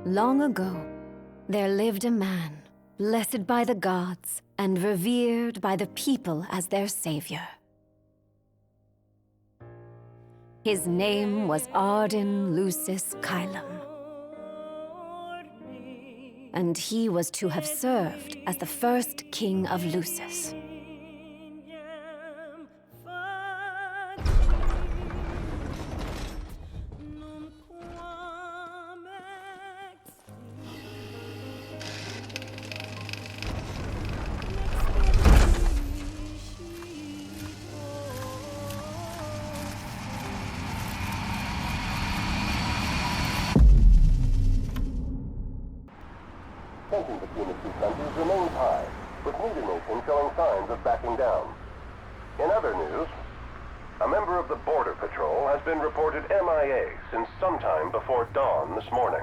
Long ago, there lived a man, blessed by the gods and revered by the people as their savior. His name was Ardyn Lucis Kylum, and he was to have served as the first king of Lucis. Tension between the two countries remains high, with neither nation showing signs of backing down. In other news, a member of the Border Patrol has been reported MIA since sometime before dawn this morning.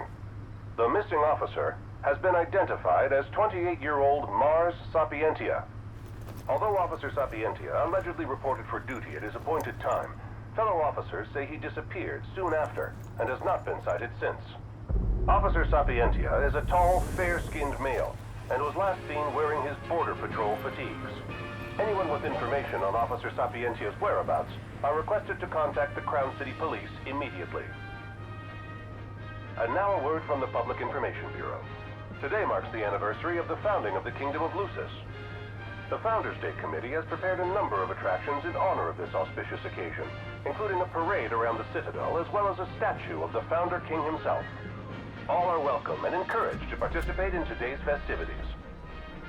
The missing officer has been identified as 28-year-old Mars Sapientia. Although Officer Sapientia allegedly reported for duty at his appointed time, fellow officers say he disappeared soon after and has not been sighted since. Officer Sapientia is a tall, fair-skinned male and was last seen wearing his Border Patrol fatigues. Anyone with information on Officer Sapientia's whereabouts are requested to contact the Crown City Police immediately. And now a word from the Public Information Bureau. Today marks the anniversary of the founding of the Kingdom of Lucis. The Founders Day Committee has prepared a number of attractions in honor of this auspicious occasion, including a parade around the Citadel as well as a statue of the Founder King himself. All are welcome and encouraged to participate in today's festivities.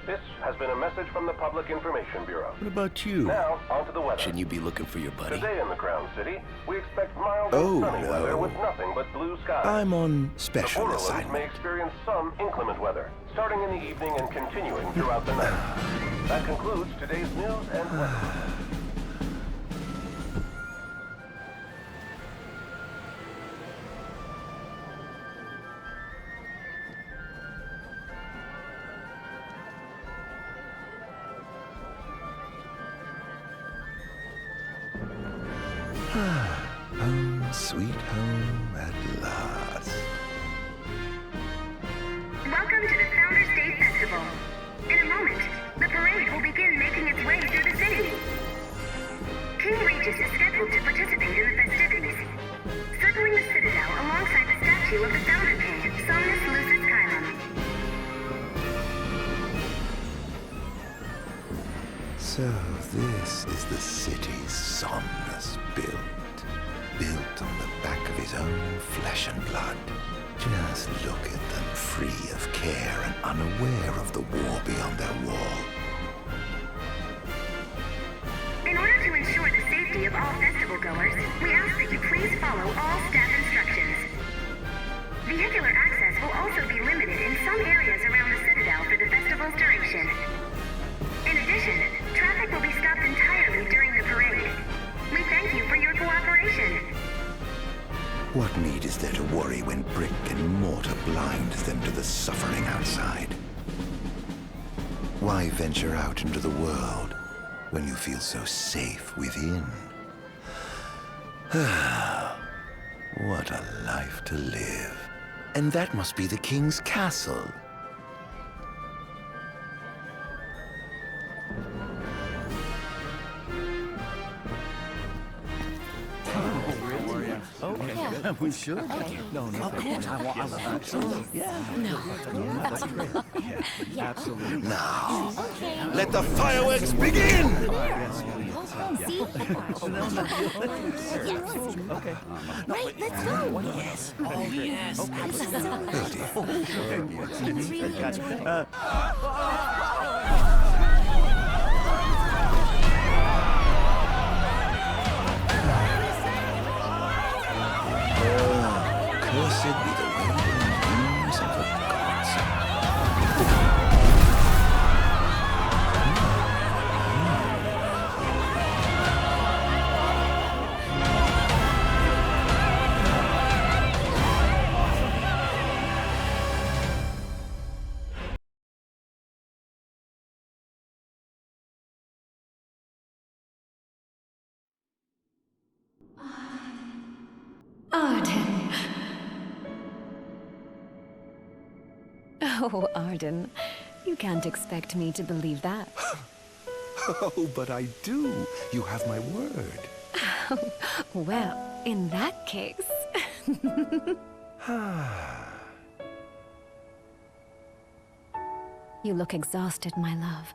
This has been a message from the Public Information Bureau. What about you? Now, on to the weather. Shouldn't you be looking for your buddy? Today in the Crown City, we expect mild and sunny weather with nothing but blue skies. I'm on The special Borderlands assignment. may experience some inclement weather, starting in the evening and continuing throughout the night. That concludes today's news and weather. Home, sweet home at last. Welcome to the Founders Day Festival. In a moment, the parade will begin making its way through the city. King Regis is scheduled to participate in the festivities, circling the Citadel alongside the statue of the Founder King, Somnus Lucis Kylum. So this is the city Somnus built on the back of his own flesh and blood. Just look at them, free of care and unaware of the war beyond their wall. In order to ensure the safety of all festival goers, we ask that you please follow all staff instructions. Vehicular access will also be limited in some areas around the Citadel for the festival's duration. In addition, traffic will be stopped entirely during the parade. We thank you for your cooperation. What need is there to worry when brick and mortar blinds them to the suffering outside? Why venture out into the world when you feel so safe within? What a life to live. And that must be the king's castle. Yeah. We should. Okay. No, of course. I want absolutely. Yeah. No. That's great. Yeah. Absolutely. Now, let the fireworks begin! See? Okay. Right, let's go. Yes. Oh, yes. Cursed be the wandering wings of the gods. Ardyn. Oh, Ardyn, you can't expect me to believe that. Oh, but I do. You have my word. Well, in that case... You look exhausted, my love.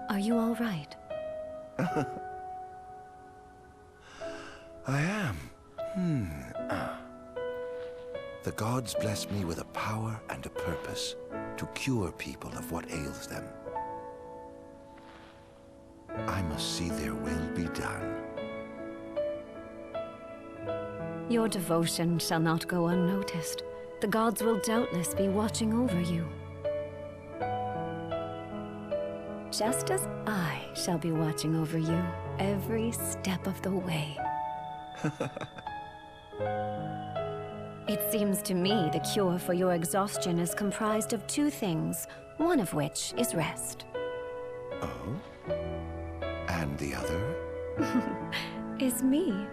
Are you all right? I am. The gods bless me with a power and a purpose to cure people of what ails them. I must see their will be done. Your devotion shall not go unnoticed. The gods will doubtless be watching over you. Just as I shall be watching over you every step of the way. It seems to me the cure for your exhaustion is comprised of two things, one of which is rest. Oh? And the other? Is me.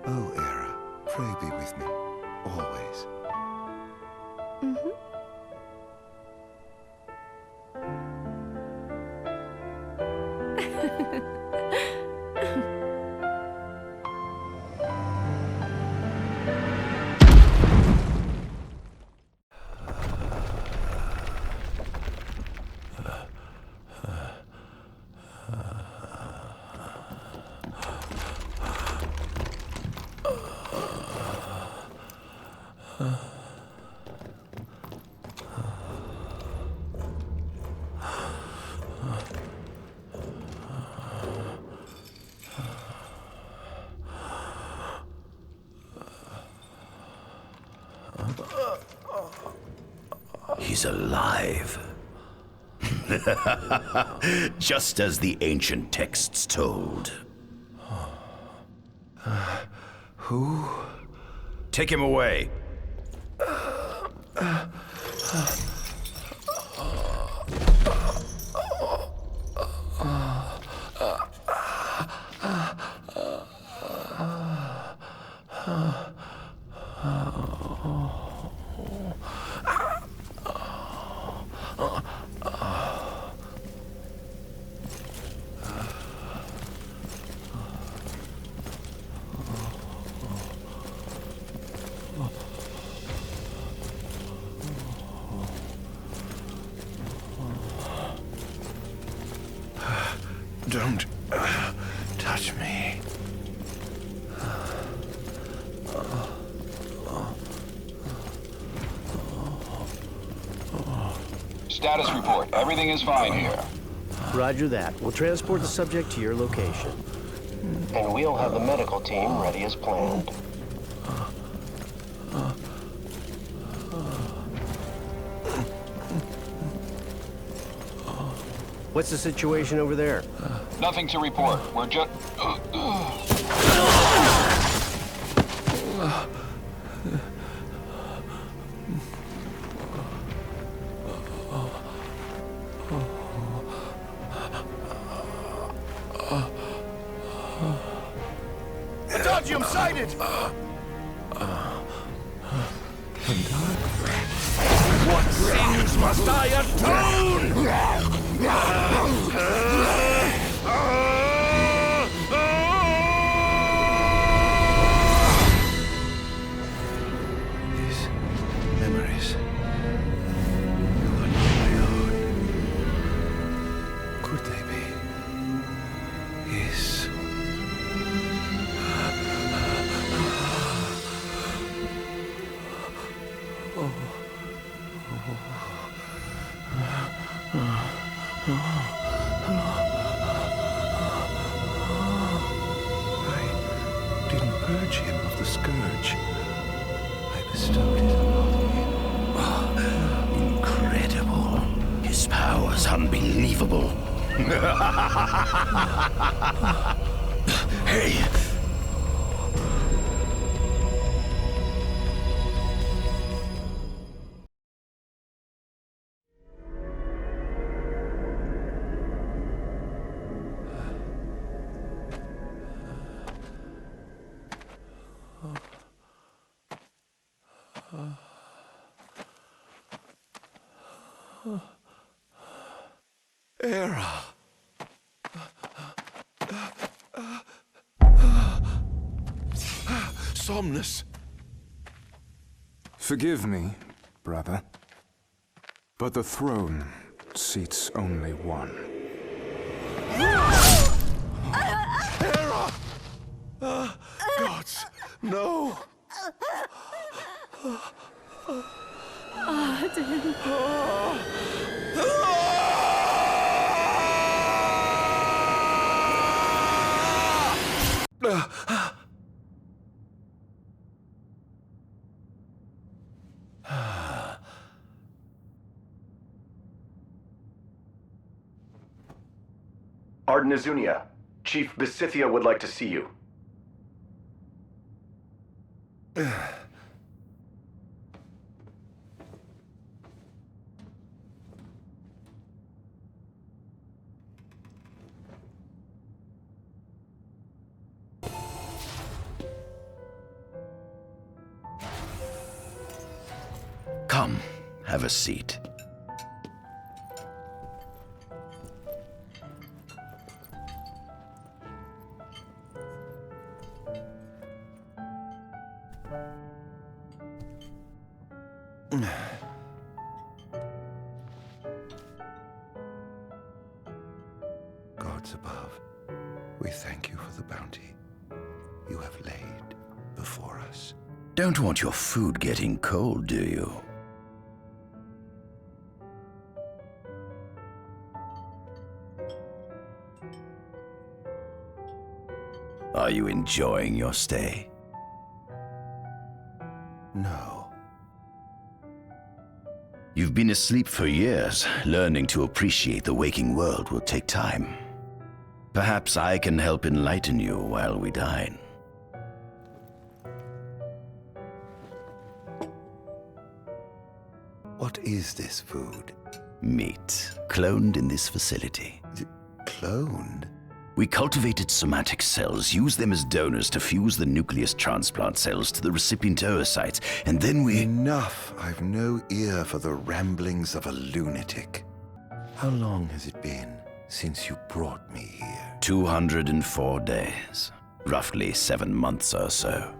Oh, Era, pray be with me, always. He's alive. Just as the ancient texts told. Who? Take him away. Don't touch me. Status report. Everything is fine here. Roger that. We'll transport the subject to your location. And we'll have the medical team ready as planned. What's the situation over there? Nothing to report. We're just... Adagium sighted! What sins must I atone? These memories, they were not my own. Could they be his? I didn't purge him of the scourge. I bestowed it upon him. Incredible. His power's unbelievable. Hey! Era. Somnus. Forgive me, brother, but the throne seats only one. Era! Gods, no! Ardyn. Ardyn Azunia, Chief Besithia would like to see you. Come, have a seat. Gods above, we thank you for the bounty you have laid before us. Don't want your food getting cold, do you? Are you enjoying your stay? No. You've been asleep for years. Learning to appreciate the waking world will take time. Perhaps I can help enlighten you while we dine. What is this food? Meat, cloned in this facility. Cloned? We cultivated somatic cells, use them as donors to fuse the nucleus transplant cells to the recipient oocytes, and then we... Enough! I've no ear for the ramblings of a lunatic. How long has it been since you brought me here? 204 days. Roughly 7 months or so.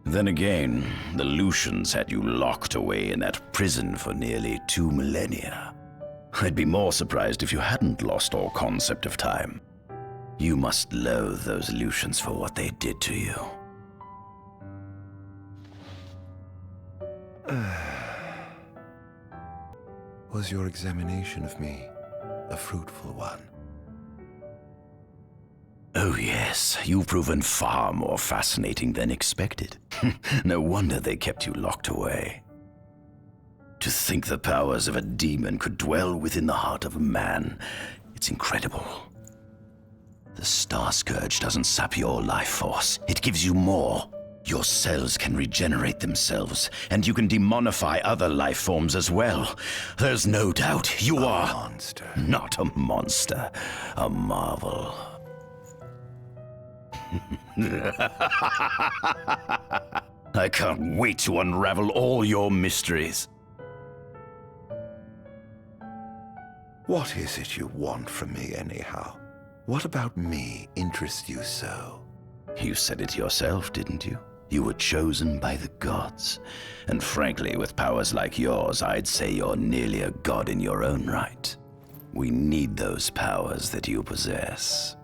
Then again, the Lucians had you locked away in that prison for nearly 2 millennia. I'd be more surprised if you hadn't lost all concept of time. You must loathe those Lucians for what they did to you. Was your examination of me a fruitful one? Oh yes, you've proven far more fascinating than expected. No wonder they kept you locked away. To think the powers of a demon could dwell within the heart of a man, it's incredible. The Star Scourge doesn't sap your life force, it gives you more. Your cells can regenerate themselves, and you can demonify other life forms as well. There's no doubt you are... A monster. Not a monster, a marvel. I can't wait to unravel all your mysteries. What is it you want from me, anyhow? What about me interests you so? You said it yourself, didn't you? You were chosen by the gods. And frankly, with powers like yours, I'd say you're nearly a god in your own right. We need those powers that you possess.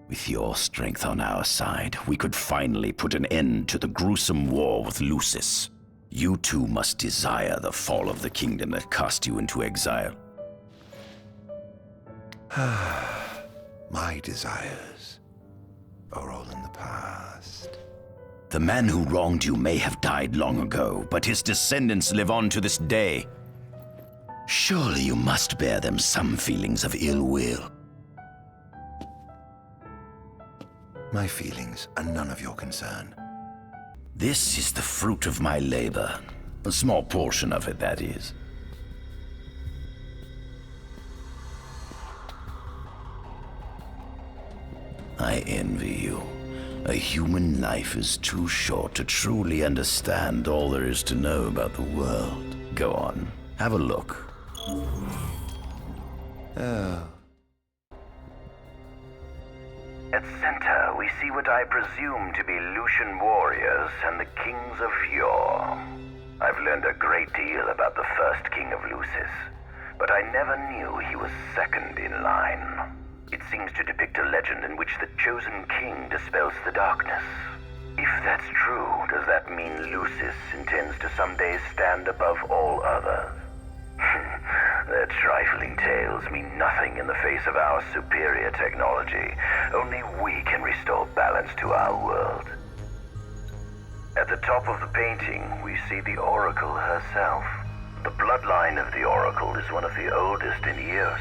With your strength on our side, we could finally put an end to the gruesome war with Lucis. You too must desire the fall of the kingdom that cast you into exile. My desires are all in the past. The man who wronged you may have died long ago, but his descendants live on to this day. Surely you must bear them some feelings of ill will. My feelings are none of your concern. This is the fruit of my labor. A small portion of it, that is. I envy you. A human life is too short to truly understand all there is to know about the world. Go on, have a look. Oh. At center, we see what I presume to be Lucian warriors and the kings of yore. I've learned a great deal about the first king of Lucis, but I never knew he was second in line. It seems to depict a legend in which the chosen king dispels the darkness. If that's true, does that mean Lucis intends to someday stand above all others? Their trifling tales mean nothing in the face of our superior technology. Only we can restore balance to our world. At the top of the painting, we see the Oracle herself. The bloodline of the Oracle is one of the oldest in Eos,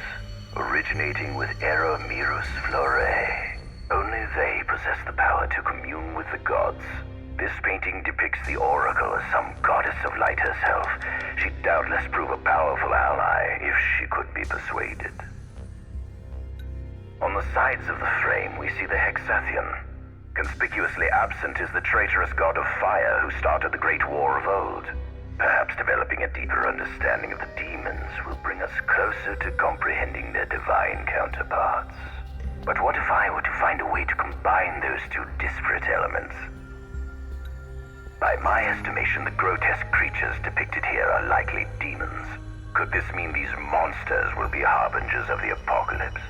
originating with Eromirus Flore. Only they possess the power to commune with the gods. This painting depicts the Oracle as some goddess of light herself. She'd doubtless prove a powerful ally if she could be persuaded. On the sides of the frame, we see the Hexathion. Conspicuously absent is the traitorous god of fire who started the Great War of old. Perhaps developing a deeper understanding of the demons will bring us closer to comprehending their divine counterparts. But what if I were to find a way to combine those two disparate elements? By my estimation, the grotesque creatures depicted here are likely demons. Could this mean these monsters will be harbingers of the apocalypse?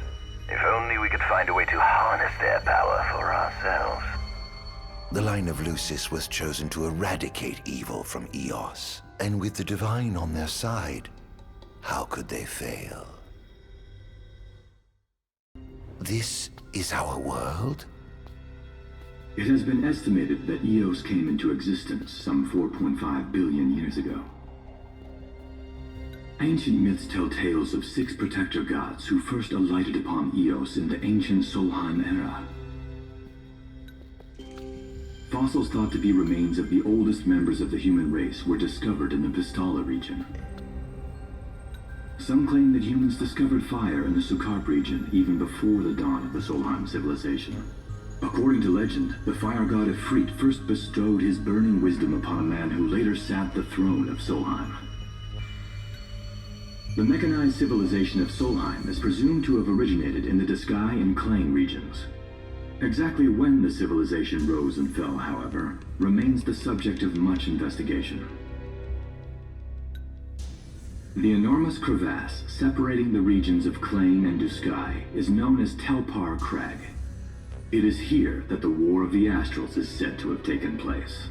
If only we could find a way to harness their power for ourselves. The line of Lucis was chosen to eradicate evil from Eos, and with the divine on their side, how could they fail? This is our world? It has been estimated that Eos came into existence some 4.5 billion years ago. Ancient myths tell tales of 6 protector gods who first alighted upon Eos in the ancient Solheim era. Fossils thought to be remains of the oldest members of the human race were discovered in the Vistala region. Some claim that humans discovered fire in the Sukarp region even before the dawn of the Solheim civilization. According to legend, the fire god Ifrit first bestowed his burning wisdom upon a man who later sat the throne of Solheim. The mechanized civilization of Solheim is presumed to have originated in the Diskai and Klang regions. Exactly when the civilization rose and fell, however, remains the subject of much investigation. The enormous crevasse separating the regions of Klang and Diskai is known as Telpar Crag. It is here that the War of the Astrals is said to have taken place.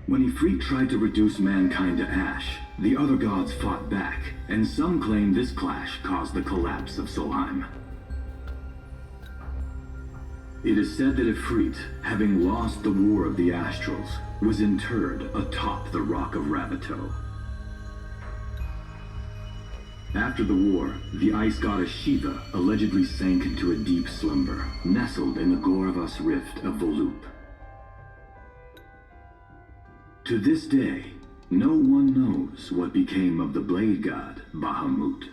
When Ifrit tried to reduce mankind to ash, the other gods fought back, and some claim this clash caused the collapse of Solheim. It is said that Ifrit, having lost the War of the Astrals, was interred atop the Rock of Ravito. After the war, the ice goddess Shiva allegedly sank into a deep slumber, nestled in the Goravas Rift of Volup. To this day, no one knows what became of the blade god Bahamut.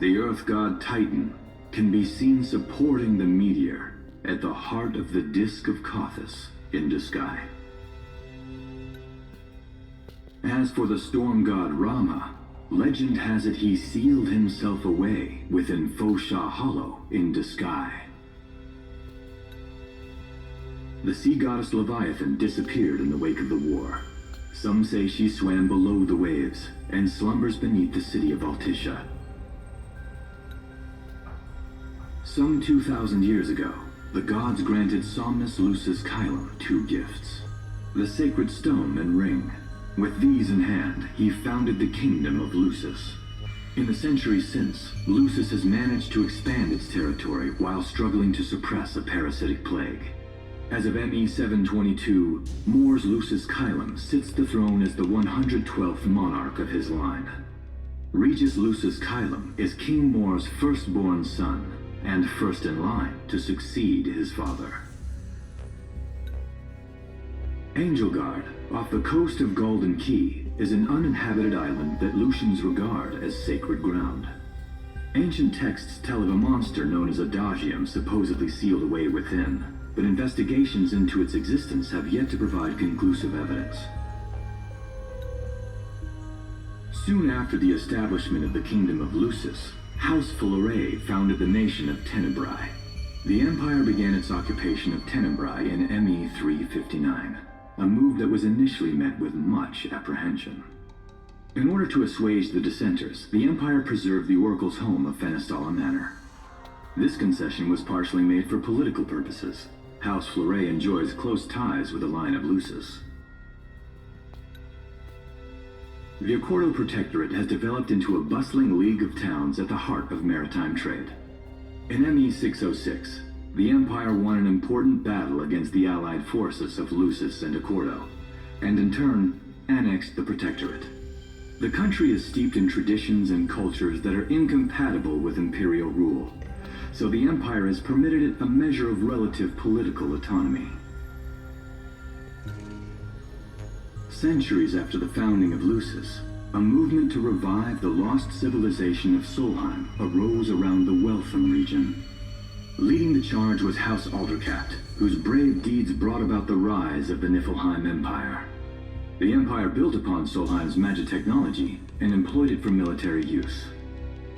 The earth god Titan can be seen supporting the meteor at the heart of the disk of Kothis in Diskai. As for the storm god Rama, legend has it he sealed himself away within Fosha Hollow in Diskai. The sea goddess Leviathan disappeared in the wake of the war. Some say she swam below the waves and slumbers beneath the city of Altisha. Some 2,000 years ago, the gods granted Somnus Lucis Kylum 2 gifts: the sacred stone and ring. With these in hand, he founded the kingdom of Lucis. In the centuries since, Lucis has managed to expand its territory while struggling to suppress a parasitic plague. As of ME 722, Mor's Lucis Kylum sits the throne as the 112th monarch of his line. Regis Lucis Kylum is King Mor's firstborn son, and first in line to succeed his father. Angelgard, off the coast of Golden Key, is an uninhabited island that Lucians regard as sacred ground. Ancient texts tell of a monster known as Adagium supposedly sealed away within, but investigations into its existence have yet to provide conclusive evidence. Soon after the establishment of the Kingdom of Lucis, House Illusory founded the nation of Tenebrae. The Empire began its occupation of Tenebrae in ME 359, a move that was initially met with much apprehension. In order to assuage the dissenters, the Empire preserved the Oracle's home of Fenestala Manor. This concession was partially made for political purposes. House Illusory enjoys close ties with the line of Lucis. The Accordo Protectorate has developed into a bustling league of towns at the heart of maritime trade. In ME 606, the Empire won an important battle against the allied forces of Lucis and Accordo, and in turn, annexed the Protectorate. The country is steeped in traditions and cultures that are incompatible with imperial rule, so the Empire has permitted it a measure of relative political autonomy. Centuries after the founding of Lucis, a movement to revive the lost civilization of Solheim arose around the Weltham region. Leading the charge was House Aldercapt, whose brave deeds brought about the rise of the Niflheim Empire. The Empire built upon Solheim's magic technology and employed it for military use.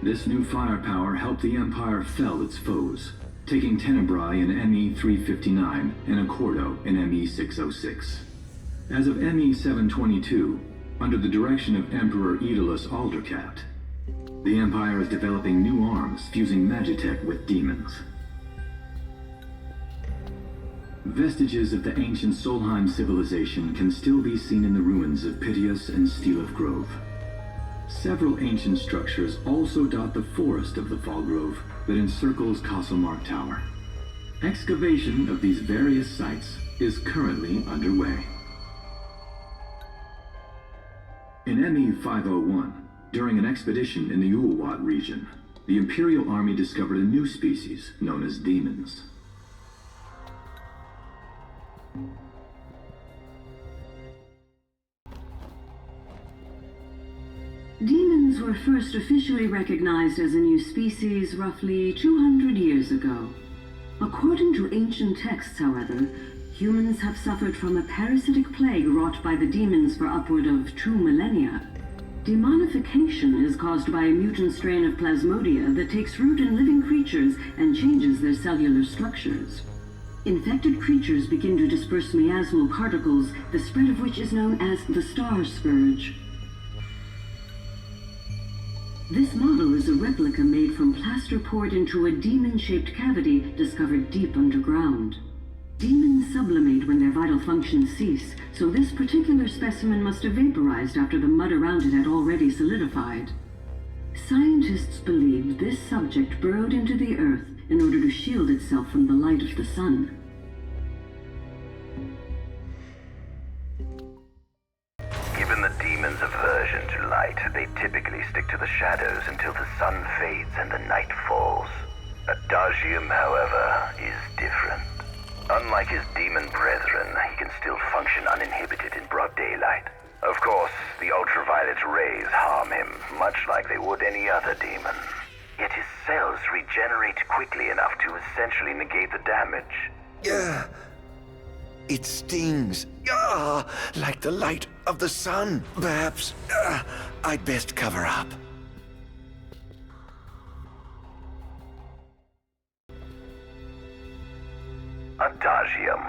This new firepower helped the Empire fell its foes, taking Tenebrae in ME 359 and Accordo in ME 606. As of ME 722, under the direction of Emperor Aedalus Aldercapt, the Empire is developing new arms fusing magitech with demons. Vestiges of the ancient Solheim civilization can still be seen in the ruins of Piteous and Steeleth Grove. Several ancient structures also dot the forest of the Fall Grove that encircles Castlemark Tower. Excavation of these various sites is currently underway. In ME 501, during an expedition in the Ulwat region, the Imperial Army discovered a new species known as demons. Demons were first officially recognized as a new species roughly 200 years ago. According to ancient texts, however, humans have suffered from a parasitic plague wrought by the demons for upward of 2 millennia. Demonification is caused by a mutant strain of plasmodia that takes root in living creatures and changes their cellular structures. Infected creatures begin to disperse miasmal particles, the spread of which is known as the Star Scourge. This model is a replica made from plaster poured into a demon-shaped cavity discovered deep underground. Demons sublimate when their vital functions cease, so this particular specimen must have vaporized after the mud around it had already solidified. Scientists believe this subject burrowed into the earth in order to shield itself from the light of the sun. Given the demon's aversion to light, they typically stick to the shadows until the sun fades and the night falls. Adagium, however, is different. Unlike his demon brethren, he can still function uninhibited in broad daylight. Of course, the ultraviolet rays harm him, much like they would any other demon. Yet his cells regenerate quickly enough to essentially negate the damage. It stings. Like the light of the sun. Perhaps I'd best cover up. Adagium.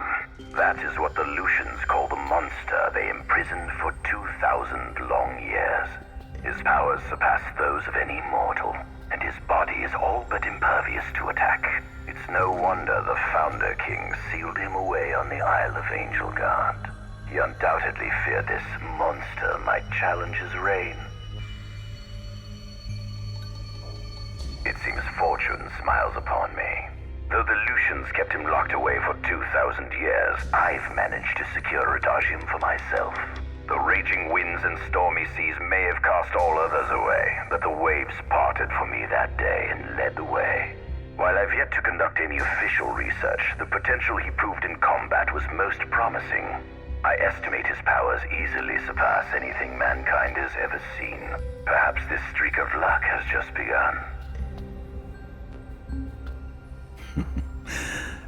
That is what the Lucians call the monster they imprisoned for 2,000 long years. His powers surpass those of any mortal, and his body is all but impervious to attack. It's no wonder the Founder King sealed him away on the Isle of Angel Guard. He undoubtedly feared this monster might challenge his reign. It seems fortune smiles upon me. Though the Lucians kept him locked away for 2,000 years, I've managed to secure Adagium for myself. The raging winds and stormy seas may have cast all others away, but the waves parted for me that day and led the way. While I've yet to conduct any official research, the potential he proved in combat was most promising. I estimate his powers easily surpass anything mankind has ever seen. Perhaps this streak of luck has just begun.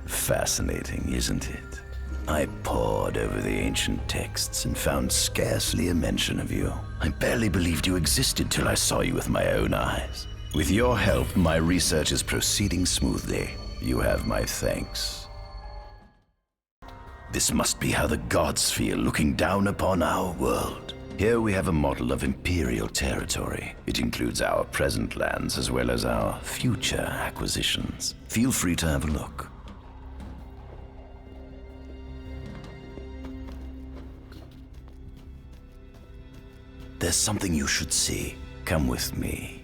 Fascinating, isn't it? I pored over the ancient texts and found scarcely a mention of you. I barely believed you existed till I saw you with my own eyes. With your help, my research is proceeding smoothly. You have my thanks. This must be how the gods feel looking down upon our world. Here we have a model of imperial territory. It includes our present lands as well as our future acquisitions. Feel free to have a look. There's something you should see. Come with me.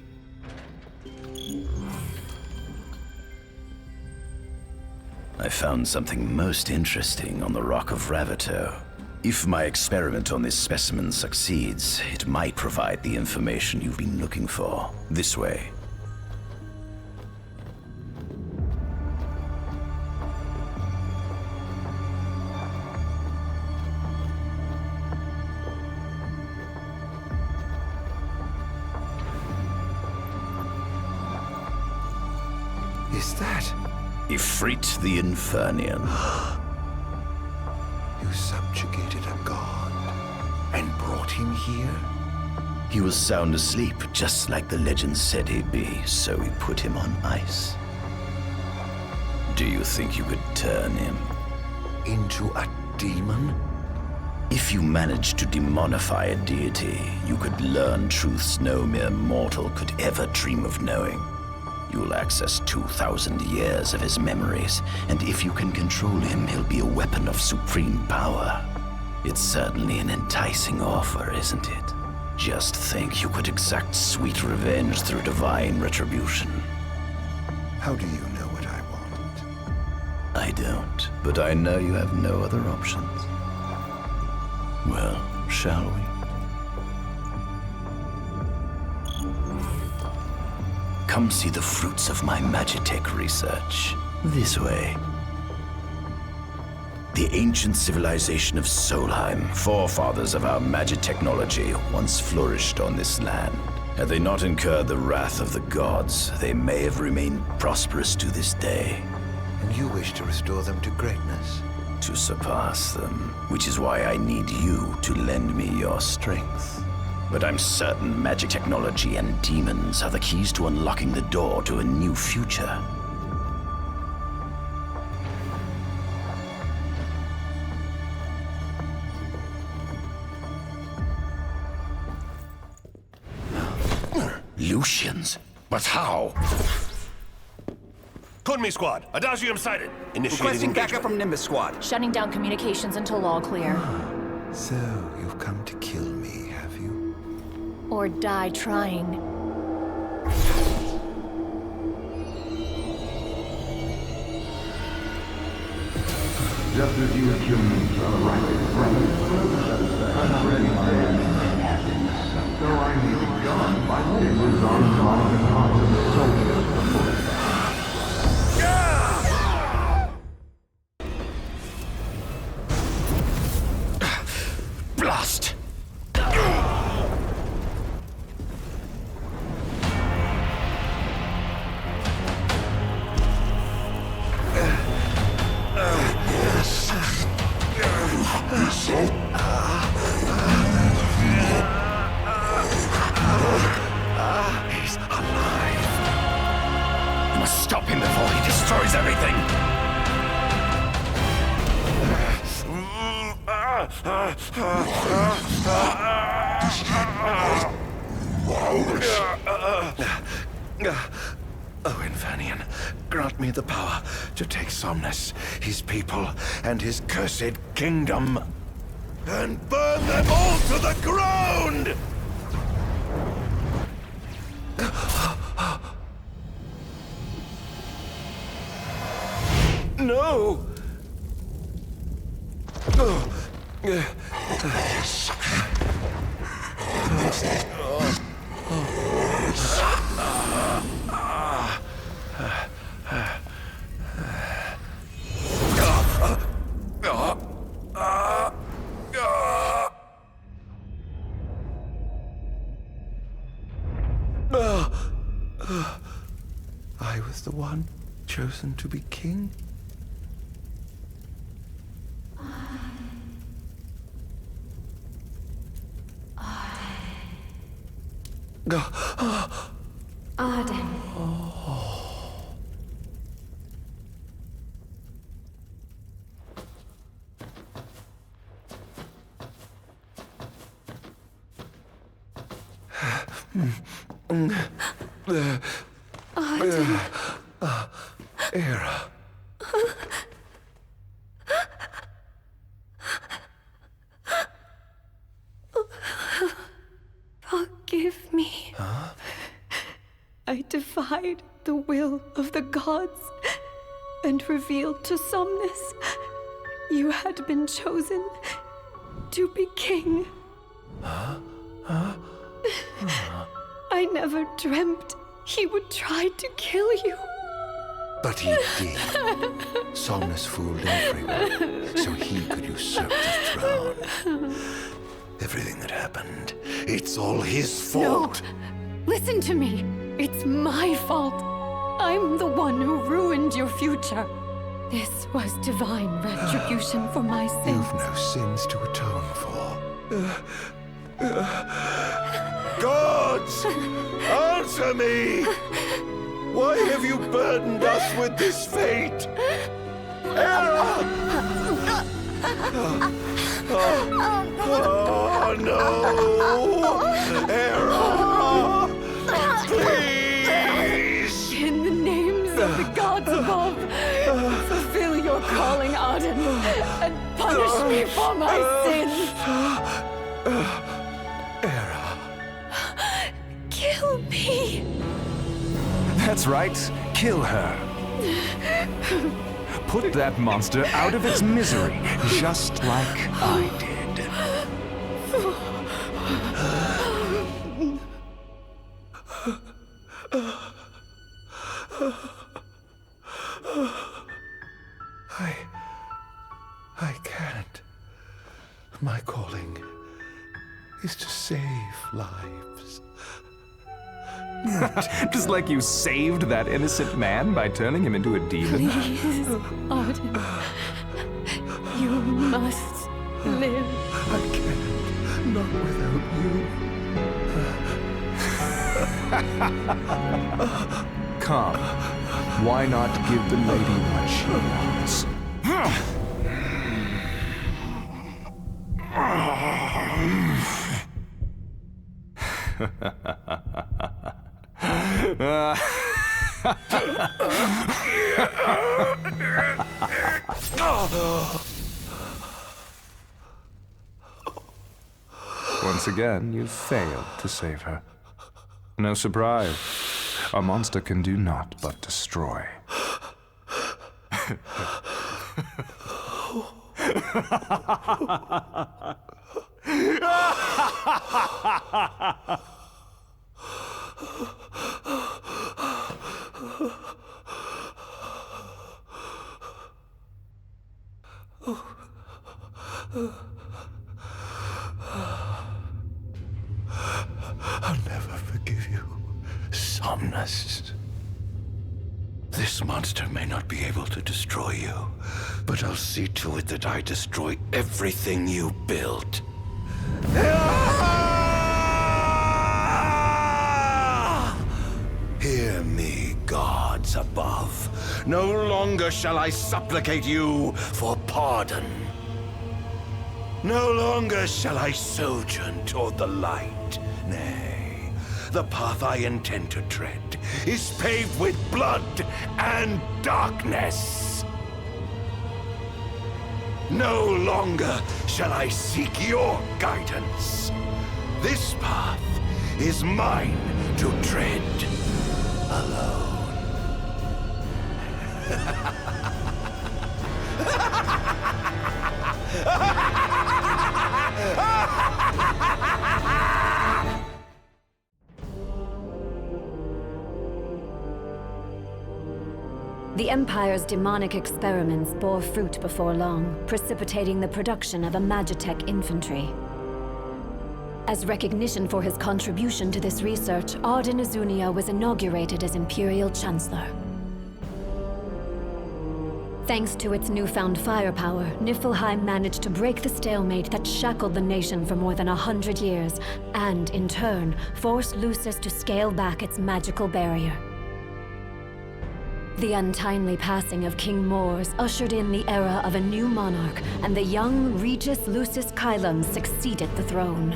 I found something most interesting on the Rock of Ravito. If my experiment on this specimen succeeds, it might provide the information you've been looking for. This way. Is that? Ifrit the Infernian. You subjugated a god and brought him here? He was sound asleep, just like the legend said he'd be, so we put him on ice. Do you think you could turn him into a demon? If you managed to demonify a deity, you could learn truths no mere mortal could ever dream of knowing. You'll access 2,000 years of his memories, and if you can control him, he'll be a weapon of supreme power. It's certainly an enticing offer, isn't it? Just think you could exact sweet revenge through divine retribution. How do you know what I want? I don't, but I know you have no other options. Well, shall we? Come see the fruits of my Magitech research. This way. The ancient civilization of Solheim, forefathers of our magic technology, once flourished on this land. Had they not incurred the wrath of the gods, they may have remained prosperous to this day. And you wish to restore them to greatness? To surpass them, which is why I need you to lend me your strength. But I'm certain magic technology and demons are the keys to unlocking the door to a new future. Lucians? But how? Kunmi Squad, Adagium sighted. Initiating Requesting backup from Nimbus Squad. Shutting down communications until all clear. So, you've come to kill me, have you? Or die trying. Just as you humans are arriving from unready so I may be gone by this on the hearts of the soldiers before. Blast! He's alive. You must stop him before he destroys everything. Oh, Infernian, grant me the power to take Somnus, his people, and his cursed kingdom, and burn them all to the ground! No! I was the one chosen to be king? Ardyn. Ardyn. Era. Forgive me. Huh? I defied the will of the gods and revealed to Somnus you had been chosen to be king. Huh? Huh? I never dreamt he would try to kill you. But he did. Somnus fooled everyone, so he could usurp the throne. Everything that happened, it's all his fault. No! Listen to me. It's my fault. I'm the one who ruined your future. This was divine retribution for my sins. You've no sins to atone for. Gods! Answer me! Why have you burdened us with this fate? Era! Oh no! Era! Please! In the names of the gods above, fulfill your calling, Ardyn, and punish me for my sins! Era! Kill me! That's right. Kill her. Put that monster out of its misery, just like I did. I can't. My calling is to save lives. Just like you saved that innocent man by turning him into a demon. Please, Ardyn. You must live. I can't. Not without you. Come. Why not give the lady what she wants? Once again, you've failed to save her. No surprise. A monster can do naught but destroy. I'll never forgive you, Somnus. This monster may not be able to destroy you, but I'll see to it that I destroy everything you built. Hear me, gods above. No longer shall I supplicate you for pardon. No longer shall I sojourn toward the light. Nay, the path I intend to tread is paved with blood and darkness. No longer shall I seek your guidance. This path is mine to tread alone. The Empire's demonic experiments bore fruit before long, precipitating the production of a Magitech infantry. As recognition for his contribution to this research, Ardyn Izunia was inaugurated as Imperial Chancellor. Thanks to its newfound firepower, Niflheim managed to break the stalemate that shackled the nation for more than 100 years, and, in turn, forced Lucis to scale back its magical barrier. The untimely passing of King Mors ushered in the era of a new monarch, and the young Regis Lucis Kylum succeeded the throne.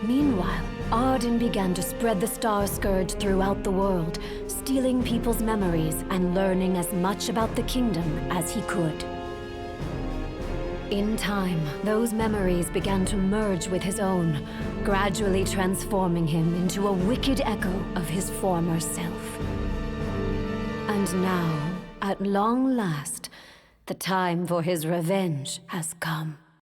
Meanwhile, Ardyn began to spread the Star Scourge throughout the world, stealing people's memories and learning as much about the kingdom as he could. In time, those memories began to merge with his own, gradually transforming him into a wicked echo of his former self. And now, at long last, the time for his revenge has come.